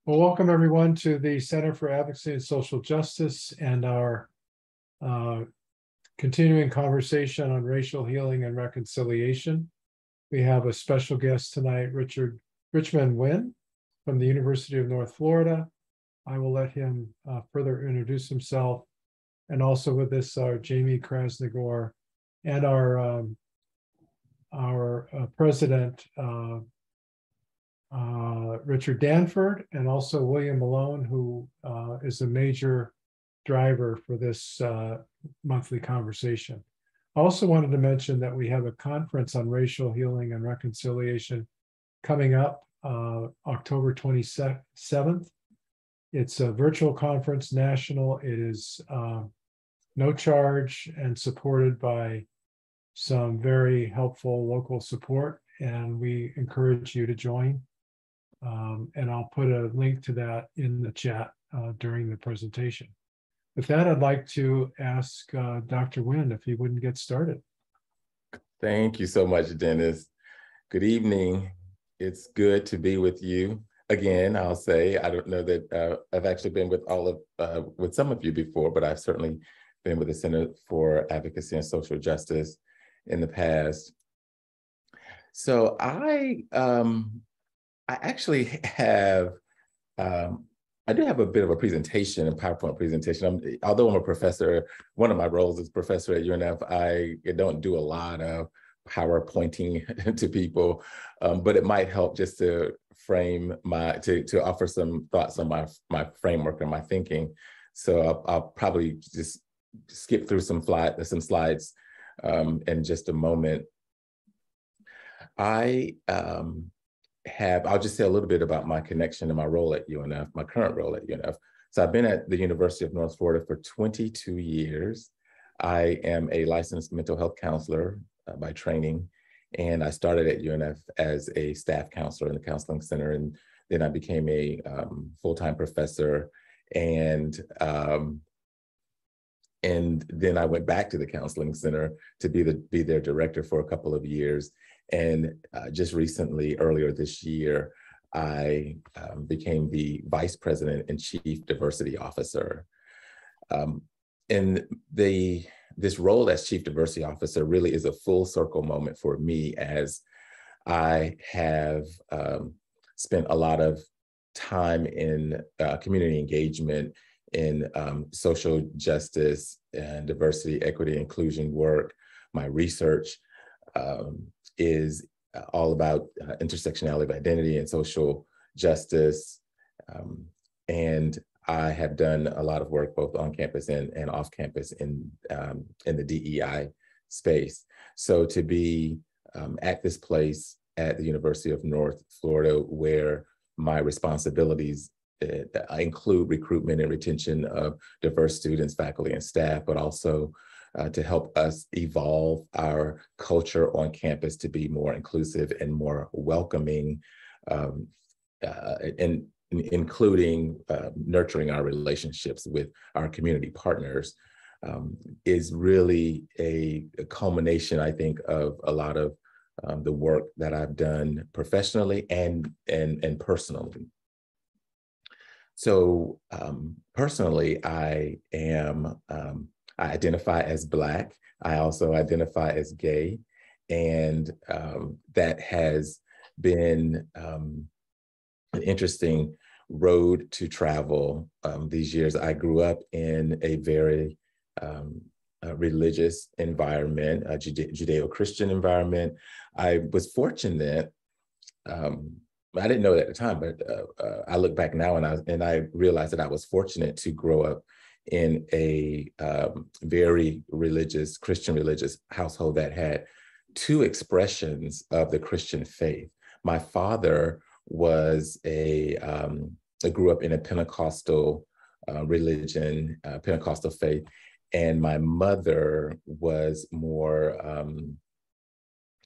Well, welcome everyone to the Center for Advocacy and Social Justice and our continuing conversation on racial healing and reconciliation. We have a special guest tonight, Richmond Wynn from the University of North Florida. I will let him further introduce himself. And also with us are Jamie Krasnogor and our president, Richard Danford, and also William Malone, who is a major driver for this monthly conversation. I also wanted to mention that we have a conference on racial healing and reconciliation coming up October 27th. It's a virtual conference, national. It is no charge and supported by some very helpful local support, and we encourage you to join. And I'll put a link to that in the chat during the presentation. With that, I'd like to ask Dr. Wynn if he wouldn't get started. Thank you so much, Dennis. Good evening. It's good to be with you again. I'll say, I don't know that I've actually been with with some of you before, but I've certainly been with the Center for Advocacy and Social Justice in the past. So I actually have, I do have a bit of a presentation, a PowerPoint presentation. Although I'm a professor, one of my roles is professor at UNF, I don't do a lot of PowerPointing to people, but it might help just to frame to offer some thoughts on my framework and my thinking. So I'll probably just skip through some slides in just a moment. I'll just say a little bit about my connection and my role at UNF, my current role at UNF. So I've been at the University of North Florida for 22 years. I am a licensed mental health counselor by training, and I started at UNF as a staff counselor in the counseling center, and then I became a full-time professor, and then I went back to the counseling center to be their director for a couple of years. And just recently, earlier this year, I became the Vice President and Chief Diversity Officer. And this role as Chief Diversity Officer really is a full circle moment for me, as I have spent a lot of time in community engagement in social justice and diversity, equity, inclusion work. My research is all about intersectionality of identity and social justice. And I have done a lot of work both on campus and off campus in the DEI space. So to be at this place at the University of North Florida, where my responsibilities include recruitment and retention of diverse students, faculty, and staff, but also to help us evolve our culture on campus to be more inclusive and more welcoming, and including nurturing our relationships with our community partners, is really a culmination, I think, of a lot of the work that I've done professionally and personally. So personally, I identify as Black. I also identify as gay, and that has been an interesting road to travel these years. I grew up in a very religious environment, a Judeo-Christian environment. I was fortunate. I didn't know it at the time, but I look back now and I realized that I was fortunate to grow up in a very religious, Christian religious household that had two expressions of the Christian faith. My father was grew up in a Pentecostal religion, Pentecostal faith, and my mother was more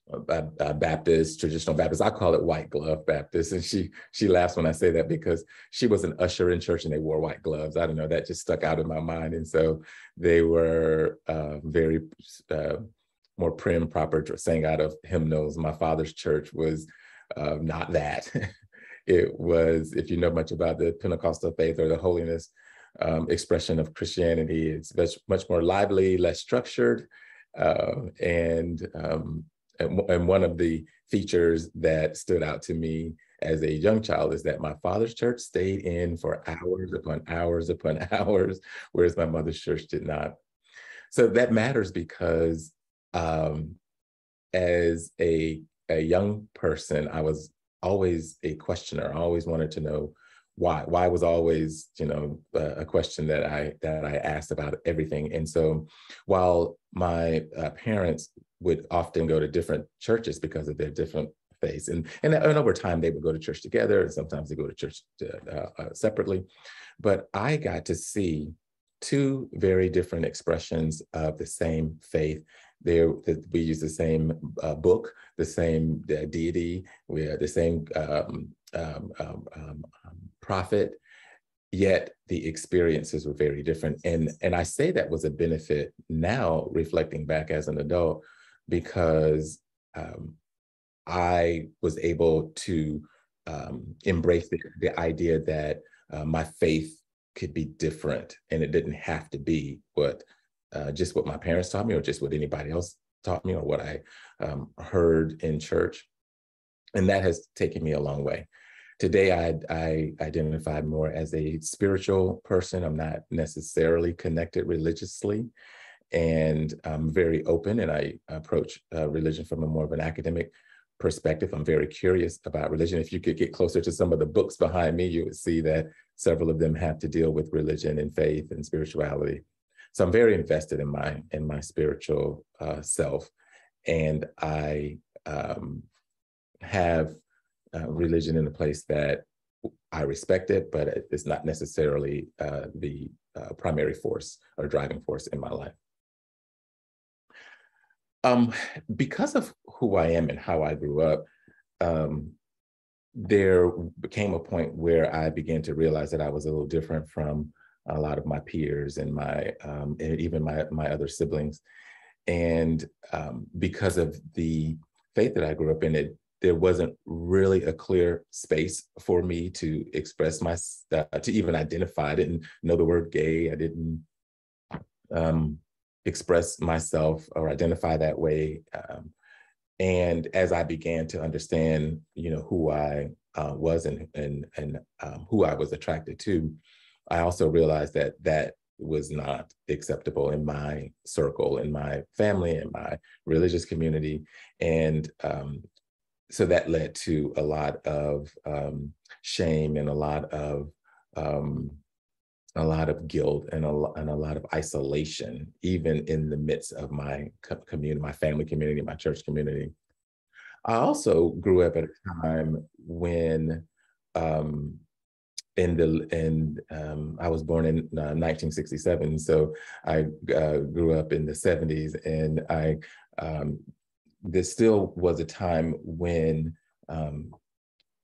Baptist, traditional Baptist. I call it white glove Baptist. And she laughs when I say that, because she was an usher in church and they wore white gloves. I don't know, that just stuck out in my mind. And so they were very more prim, proper, sang out of hymnals. My father's church was not that. It was, if you know much about the Pentecostal faith or the holiness expression of Christianity, it's much more lively, less structured. And one of the features that stood out to me as a young child is that my father's church stayed in for hours upon hours upon hours, whereas my mother's church did not. So that matters because as a young person, I was always a questioner. I always wanted to know why. Why was always, a question that I asked about everything. And so while my parents would often go to different churches because of their different faiths, and over time they would go to church together, and sometimes they go to church separately. But I got to see two very different expressions of the same faith. We use the same book, the same deity, we have the same prophet, yet the experiences were very different. And I say that was a benefit now, reflecting back as an adult, because I was able to embrace the idea that my faith could be different, and it didn't have to be just what my parents taught me, or just what anybody else taught me, or what I heard in church. And that has taken me a long way. Today, I identify more as a spiritual person. I'm not necessarily connected religiously, and I'm very open, and I approach religion from a more of an academic perspective. I'm very curious about religion. If you could get closer to some of the books behind me, you would see that several of them have to deal with religion and faith and spirituality. So I'm very invested in my spiritual self, and I have religion in a place that I respect it, but it's not necessarily the primary force or driving force in my life. Because of who I am and how I grew up, there became a point where I began to realize that I was a little different from a lot of my peers and and even my other siblings. And because of the faith that I grew up in, there wasn't really a clear space for me to express to even identify. I didn't know the word gay. I didn't express myself or identify that way. And as I began to understand, who I was and who I was attracted to, I also realized that was not acceptable in my circle, in my family, in my religious community. And so that led to a lot of shame and a lot of guilt and a lot of isolation, even in the midst of my community, my family community, my church community. I also grew up at a time when I was born in 1967, so I grew up in the 70s, and this still was a time when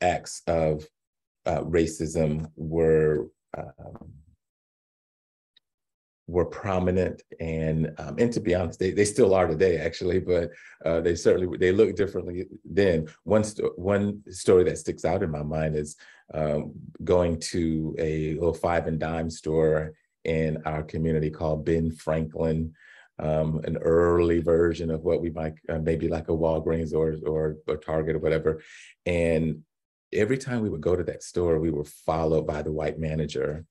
acts of racism were prominent, and to be honest, they still are today, actually, but they look differently then. One story that sticks out in my mind is going to a little 5 and dime store in our community called Ben Franklin, an early version of what we might maybe like a Walgreens or Target or whatever. And every time we would go to that store, we were followed by the white manager,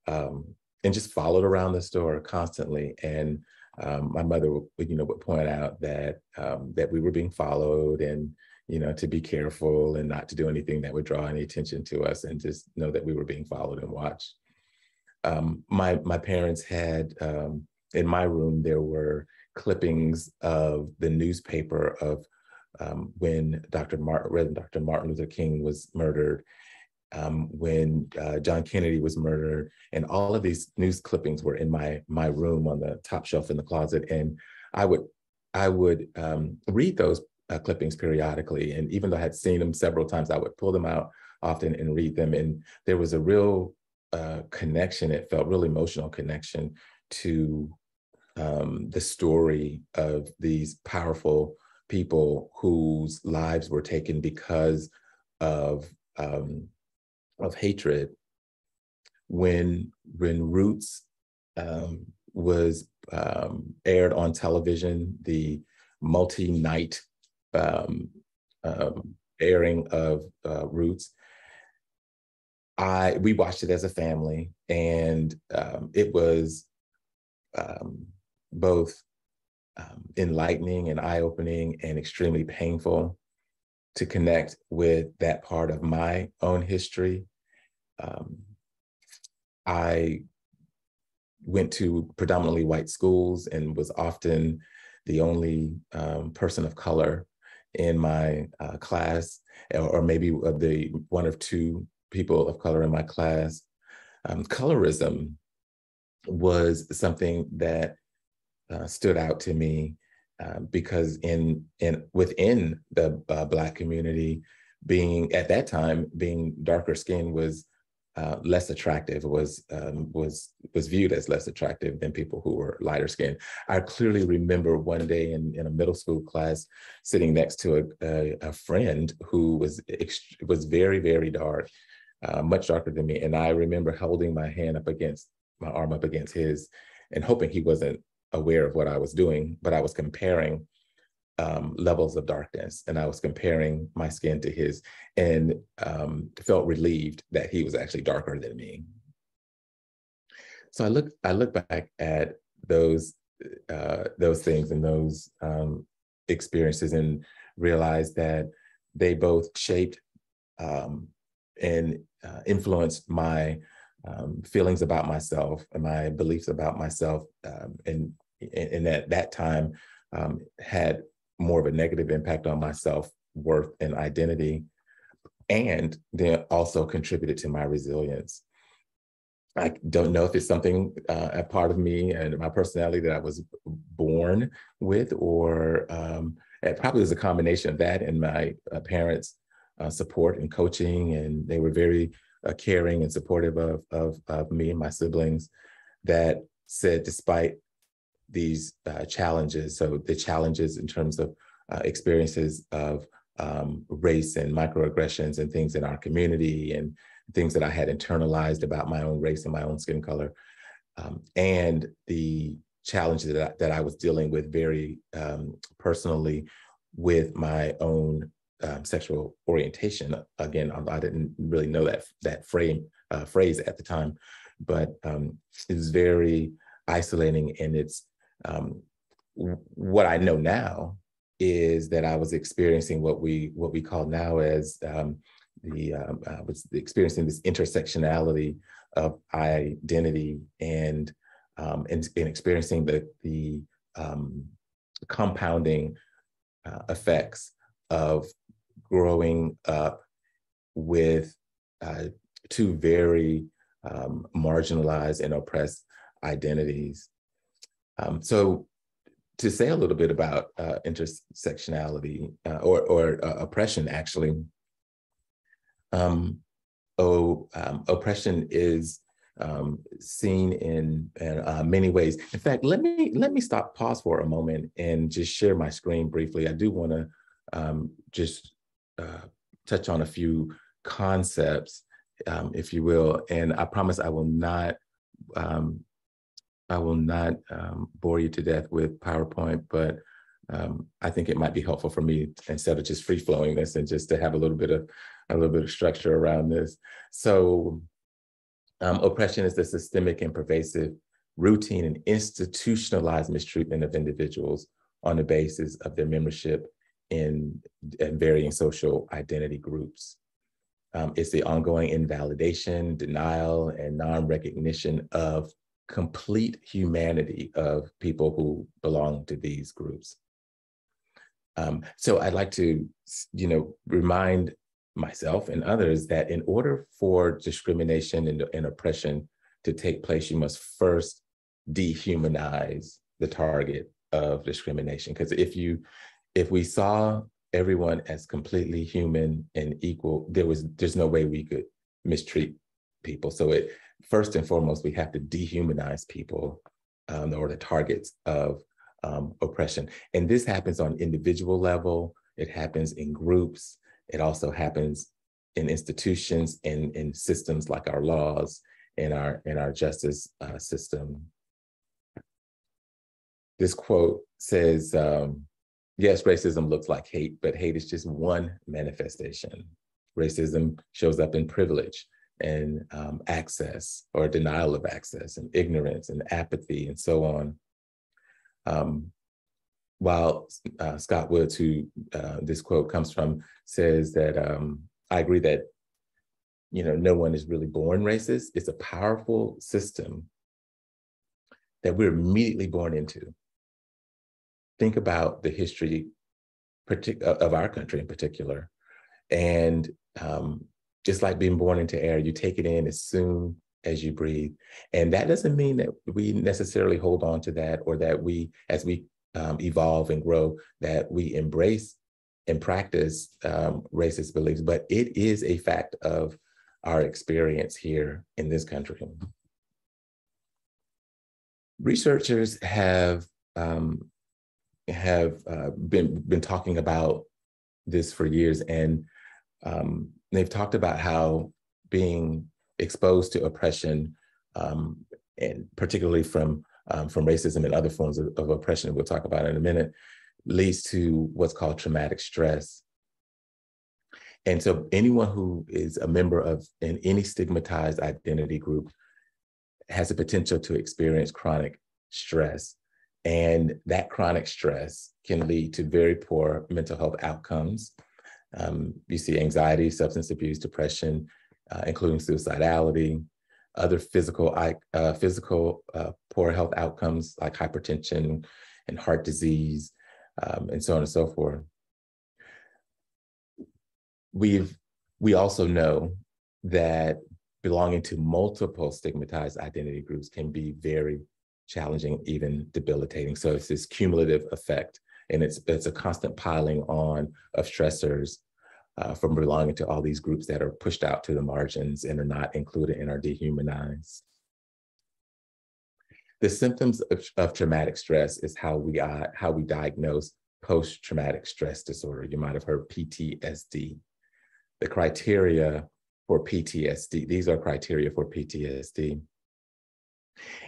and just followed around the store constantly. And my mother would point out that we were being followed, and to be careful and not to do anything that would draw any attention to us, and just know that we were being followed and watched. My parents had, in my room, there were clippings of the newspaper of when Reverend Dr. Martin Luther King was murdered, when John Kennedy was murdered, and all of these news clippings were in my room on the top shelf in the closet. And I would read those clippings periodically, and even though I had seen them several times, I would pull them out often and read them. And there was a real connection. It felt real emotional connection to the story of these powerful people whose lives were taken because of of hatred when Roots was aired on television, the multi-night airing of Roots. We watched it as a family, and it was both enlightening and eye-opening and extremely painful to connect with that part of my own history. I went to predominantly white schools and was often the only person of color in my class, or maybe the one of two people of color in my class. Colorism was something that stood out to me because within the Black community, at that time being darker skinned was less attractive, was viewed as less attractive than people who were lighter skinned. I clearly remember one day in a middle school class sitting next to a friend who was very, very dark, much darker than me. And I remember holding my arm up against his and hoping he wasn't aware of what I was doing, but I was comparing levels of darkness, and I was comparing my skin to his, and felt relieved that he was actually darker than me. So I look back at those things and those experiences and realize that they both shaped and influenced my feelings about myself and my beliefs about myself, and at that time had more of a negative impact on my self-worth and identity, and then also contributed to my resilience. I don't know if it's something, a part of me and my personality that I was born with, or it probably was a combination of that and my parents' support and coaching, and they were very caring and supportive of me and my siblings, that said, despite these challenges, so the challenges in terms of experiences of race and microaggressions and things in our community and things that I had internalized about my own race and my own skin color, and the challenges that I was dealing with very personally with my own sexual orientation. Again, I didn't really know that phrase at the time, but it was very isolating. And it's what I know now is that I was experiencing what we call now as was experiencing this intersectionality of identity, and experiencing the compounding effects of growing up with two very marginalized and oppressed identities. So to say a little bit about intersectionality or oppression, actually, oppression is seen in many ways. In fact, let me pause for a moment and just share my screen briefly. I do want to just touch on a few concepts, if you will, and I promise I will not bore you to death with PowerPoint, but I think it might be helpful for me, instead of just free flowing this, and just to have a little bit of structure around this. So oppression is the systemic and pervasive, routine and institutionalized mistreatment of individuals on the basis of their membership in varying social identity groups. It's the ongoing invalidation, denial, and non-recognition of complete humanity of people who belong to these groups. So I'd like to, remind myself and others that in order for discrimination and oppression to take place, you must first dehumanize the target of discrimination. Because if we saw everyone as completely human and equal, there's no way we could mistreat people. So first and foremost, we have to dehumanize people, or the targets of oppression. And this happens on individual level. It happens in groups. It also happens in institutions, in systems like our laws, in our justice system. This quote says, yes, racism looks like hate, but hate is just one manifestation. Racism shows up in privilege and access or denial of access and ignorance and apathy and so on. While Scott Woods, who this quote comes from, says that I agree that no one is really born racist. It's a powerful system that we're immediately born into. Think about the history of our country in particular. And just like being born into air, you take it in as soon as you breathe. And that doesn't mean that we necessarily hold on to that, or that we, as we evolve and grow, that we embrace and practice racist beliefs, but it is a fact of our experience here in this country. Researchers have been talking about this for years, and they've talked about how being exposed to oppression, and particularly from racism and other forms of oppression, we'll talk about in a minute, leads to what's called traumatic stress. And so anyone who is a member of any stigmatized identity group has the potential to experience chronic stress. And that chronic stress can lead to very poor mental health outcomes. You see anxiety, substance abuse, depression, including suicidality, other physical poor health outcomes like hypertension and heart disease, and so on and so forth. We also know that belonging to multiple stigmatized identity groups can be very challenging, even debilitating. So it's this cumulative effect, and it's a constant piling on of stressors from belonging to all these groups that are pushed out to the margins and are not included and are dehumanized. The symptoms of traumatic stress is how we diagnose post-traumatic stress disorder. You might have heard PTSD. The criteria for PTSD, these are criteria for PTSD.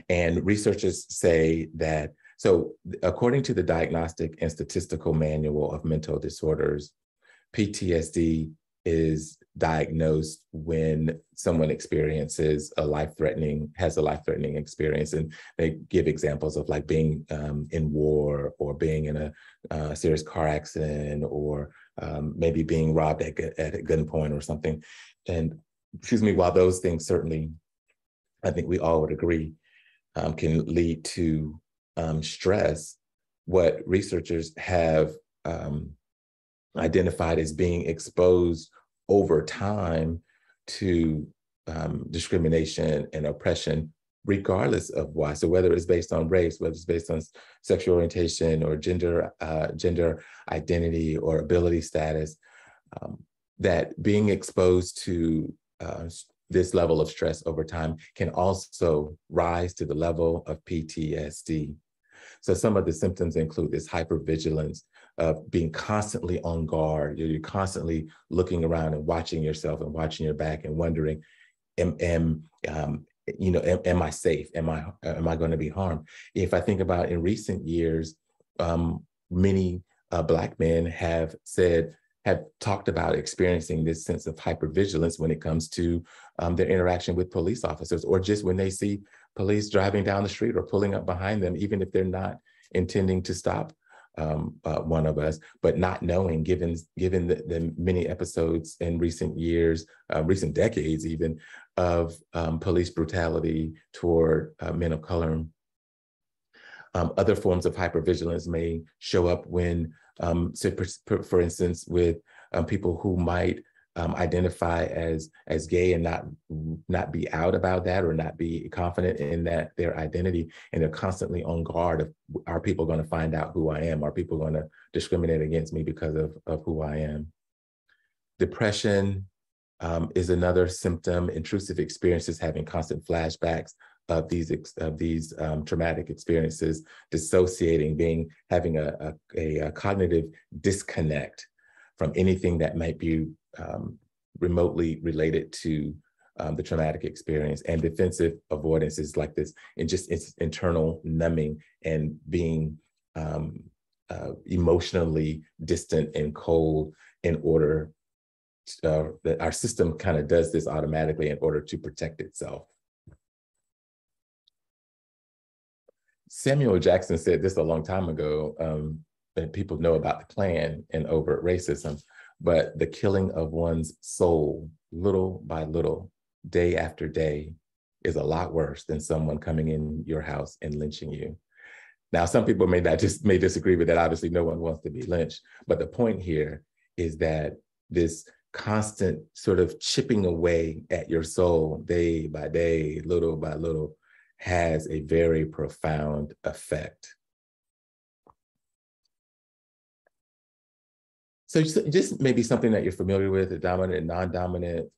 And researchers say that, so according to the Diagnostic and Statistical Manual of Mental Disorders, PTSD is diagnosed when someone experiences has a life-threatening experience. And they give examples of like being in war, or being in a serious car accident, or maybe being robbed at gunpoint or something. And while those things certainly, I think we all would agree, can lead to stress, what researchers have identified as being exposed over time to discrimination and oppression, regardless of why. So whether it's based on race, whether it's based on sexual orientation or gender identity or ability status, that being exposed to this level of stress over time can also rise to the level of PTSD. So some of the symptoms include this hypervigilance of being constantly on guard. You're constantly looking around and watching yourself and watching your back and wondering, am I safe? Am I going to be harmed? If I think about in recent years, many Black men have talked about experiencing this sense of hypervigilance when it comes to their interaction with police officers, or just when they see police driving down the street or pulling up behind them, even if they're not intending to stop one of us, but not knowing, given the many episodes in recent years, recent decades even, of police brutality toward men of color. Other forms of hypervigilance may show up when, for instance, with people who might identify as gay and not be out about that, or not be confident in their identity, and they're constantly on guard of, are people going to find out who I am? Are people going to discriminate against me because of who I am? Depression is another symptom. Intrusive experiences, having constant flashbacks of these traumatic experiences, dissociating, having a cognitive disconnect from anything that might be remotely related to the traumatic experience. And defensive avoidance is like this, and just it's internal numbing and being emotionally distant and cold in order that our system kind of does this automatically in order to protect itself. Samuel Jackson said this a long time ago, that people know about the Klan and overt racism, but the killing of one's soul, little by little, day after day, is a lot worse than someone coming in your house and lynching you. Now, some people may disagree with that. Obviously, no one wants to be lynched. But the point here is that this constant sort of chipping away at your soul, day by day, little by little, has a very profound effect. So just maybe something that you're familiar with, the dominant and non-dominant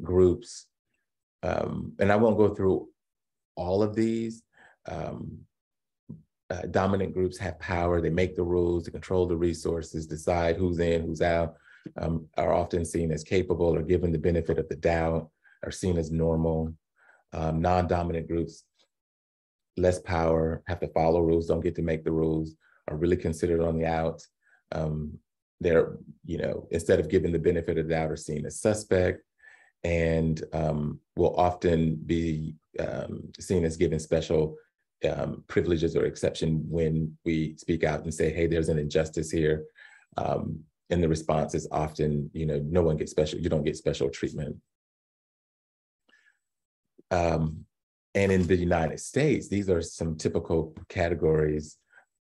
groups. And I won't go through all of these. Dominant groups have power. They make the rules, they control the resources, decide who's in, who's out, are often seen as capable or given the benefit of the doubt, are seen as normal. Non-dominant groups, less power, have to follow rules, don't get to make the rules, are really considered on the out. They're, instead of given the benefit of the doubt, are seen as suspect, and will often be seen as given special privileges or exception when we speak out and say, hey, there's an injustice here. And the response is often, no one gets special, you don't get special treatment. And in the United States, these are some typical categories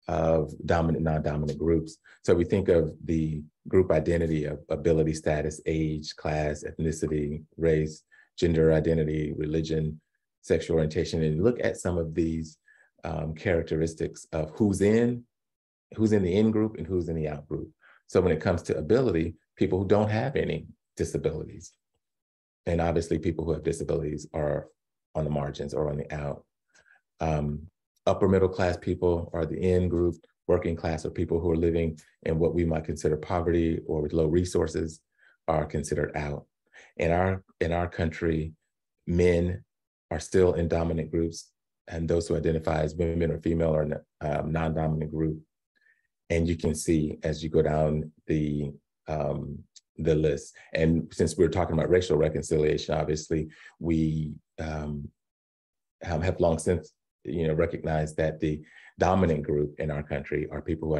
of dominant, non-dominant groups. So we think of the group identity of ability, status, age, class, ethnicity, race, gender identity, religion, sexual orientation, and look at some of these characteristics of who's in the in group and who's in the out group. So when it comes to ability, people who don't have any disabilities, and obviously people who have disabilities are on the margins or on the out. Upper middle class people are the in group. Working class or people who are living in what we might consider poverty or with low resources are considered out. In our country, men are still in dominant groups, and those who identify as women or female are in a non-dominant group. And you can see as you go down the list. And since we're talking about racial reconciliation, obviously we have long since recognized that the dominant group in our country are people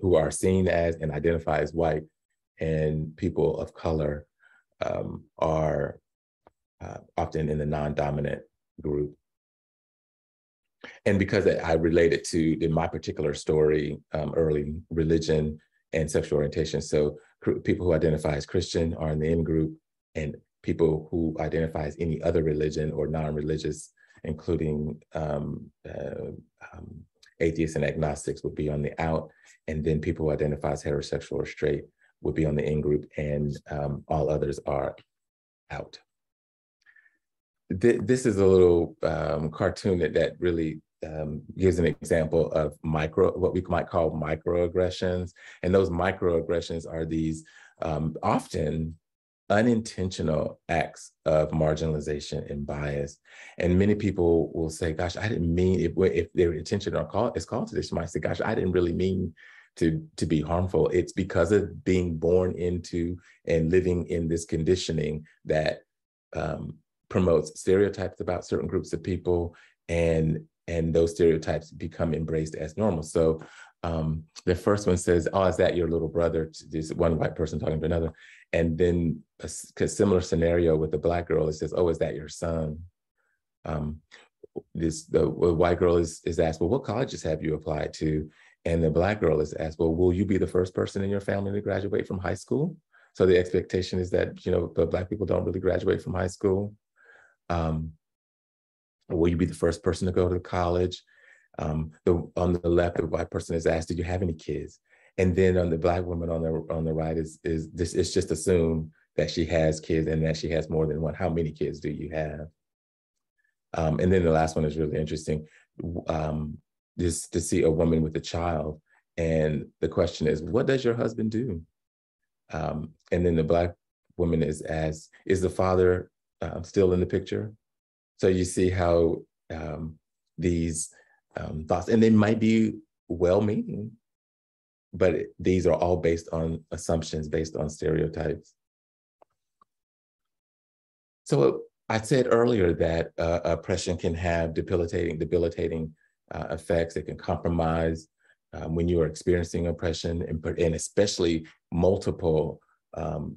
who are seen as and identify as white, and people of color are often in the non-dominant group. And because I related to, in my particular story, early religion and sexual orientation. So people who identify as Christian are in the in group, and people who identify as any other religion or non-religious, including atheists and agnostics, would be on the out. And then people who identify as heterosexual or straight would be on the in group, and all others are out. This is a little cartoon that really gives an example of what we might call microaggressions. And those microaggressions are these often unintentional acts of marginalization and bias. And many people will say, gosh, I didn't mean, if their intention is called to this, you might say, gosh, I didn't really mean to be harmful. It's because of being born into and living in this conditioning that promotes stereotypes about certain groups of people, and those stereotypes become embraced as normal. So the first one says, oh, is that your little brother? This one white person talking to another. And then a similar scenario with the Black girl, it says, oh, is that your son? The white girl is asked, well, what colleges have you applied to? And the Black girl is asked, well, will you be the first person in your family to graduate from high school? So the expectation is that, the Black people don't really graduate from high school. Will you be the first person to go to college? On the left, the white person is asked, did you have any kids? And then on the Black woman on the right it's just assumed that she has kids and that she has more than one. How many kids do you have? And then the last one is really interesting. This to see a woman with a child, and the question is, what does your husband do? And then the Black woman is the father still in the picture? So you see how these thoughts, and they might be well-meaning, but these are all based on assumptions, based on stereotypes. So I said earlier that oppression can have debilitating effects. It can compromise when you are experiencing oppression, and especially multiple,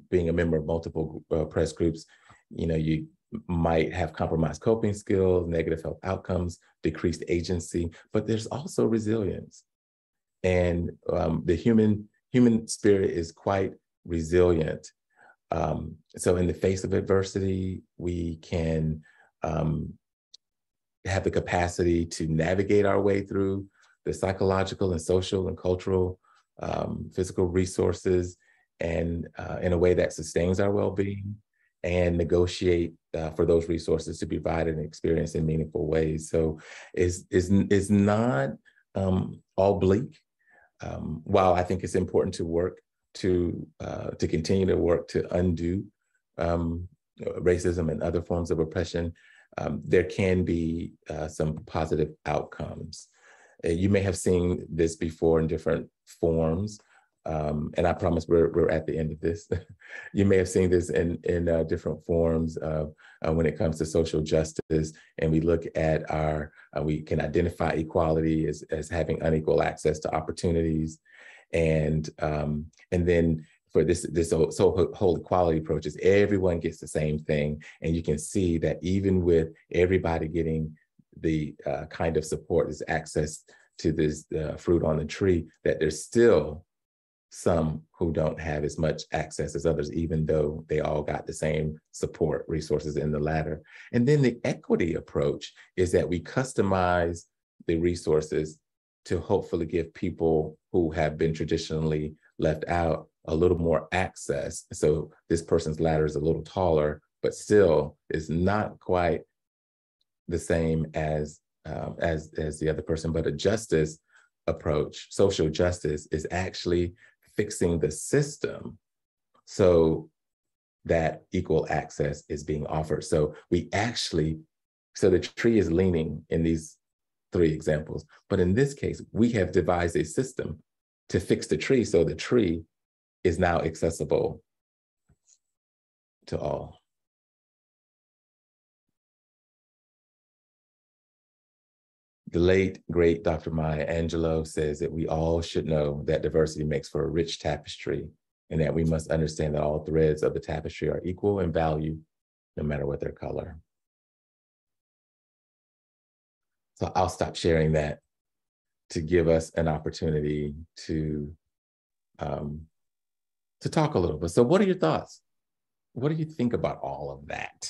being a member of multiple oppressed groups. You know, you might have compromised coping skills, negative health outcomes, decreased agency, but there's also resilience. And the human spirit is quite resilient. So in the face of adversity, we can have the capacity to navigate our way through the psychological and social and cultural, physical resources, and in a way that sustains our well-being, and negotiate for those resources to be provided and experienced in meaningful ways. So is not all bleak. While I think it's important to work to continue to work to undo racism and other forms of oppression, there can be some positive outcomes. You may have seen this before in different forms, and I promise we're at the end of this. You may have seen this in different forms when it comes to social justice, and we look at we can identify equality as having unequal access to opportunities, and then for this whole equality approach is everyone gets the same thing, and you can see that even with everybody getting the kind of support, this access to this fruit on the tree, that there's still some who don't have as much access as others, even though they all got the same support resources in the ladder. And then the equity approach is that we customize the resources to hopefully give people who have been traditionally left out a little more access. So this person's ladder is a little taller, but still is not quite the same as the other person. But a justice approach, social justice, is actually fixing the system so that equal access is being offered. So the tree is leaning in these three examples, but in this case, we have devised a system to fix the tree so the tree is now accessible to all. The late, great Dr. Maya Angelou says that we all should know that diversity makes for a rich tapestry, and that we must understand that all threads of the tapestry are equal in value, no matter what their color. So I'll stop sharing that to give us an opportunity to talk a little bit. So what are your thoughts? What do you think about all of that?